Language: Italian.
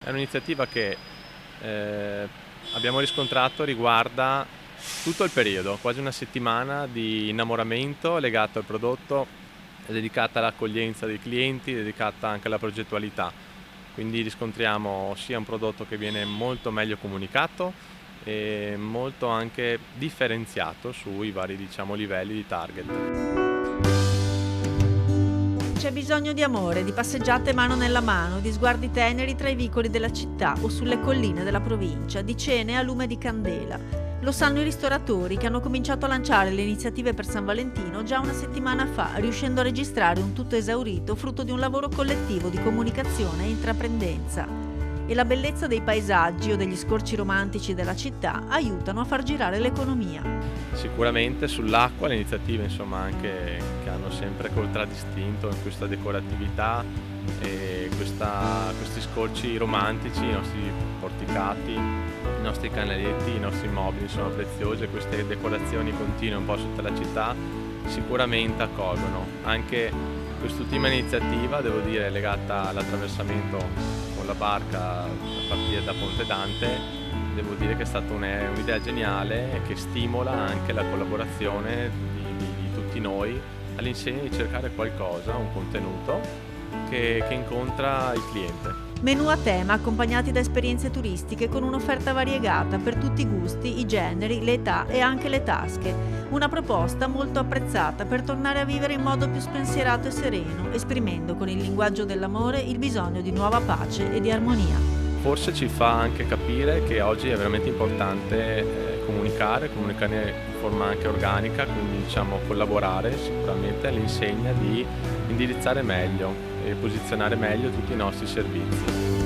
è un'iniziativa che abbiamo riscontrato riguarda tutto il periodo, quasi una settimana di innamoramento legato al prodotto, dedicata all'accoglienza dei clienti, dedicata anche alla progettualità. Quindi riscontriamo sia un prodotto che viene molto meglio comunicato e molto anche differenziato sui vari, livelli di target. C'è bisogno di amore, di passeggiate mano nella mano, di sguardi teneri tra i vicoli della città o sulle colline della provincia, di cene a lume di candela. Lo sanno i ristoratori che hanno cominciato a lanciare le iniziative per San Valentino già una settimana fa, riuscendo a registrare un tutto esaurito frutto di un lavoro collettivo di comunicazione e intraprendenza. E la bellezza dei paesaggi o degli scorci romantici della città aiutano a far girare l'economia. Sicuramente sull'acqua le iniziative anche che hanno sempre contraddistinto in questa decoratività e questi scorci romantici, i nostri porticati, i nostri canaletti, i nostri mobili sono preziosi e queste decorazioni continue un po' su tutta la città sicuramente accolgono. Anche quest'ultima iniziativa, devo dire, è legata all'attraversamento con la barca a partire da Ponte Dante. Devo dire che è stata un'idea geniale e che stimola anche la collaborazione di tutti noi all'insegna di cercare qualcosa, un contenuto che incontra il cliente. Menù a tema accompagnati da esperienze turistiche con un'offerta variegata per tutti i gusti, i generi, le età e anche le tasche. Una proposta molto apprezzata per tornare a vivere in modo più spensierato e sereno, esprimendo con il linguaggio dell'amore il bisogno di nuova pace e di armonia. Forse ci fa anche capire che oggi è veramente importante comunicare in forma anche organica, quindi collaborare sicuramente all'insegna di indirizzare meglio e posizionare meglio tutti i nostri servizi.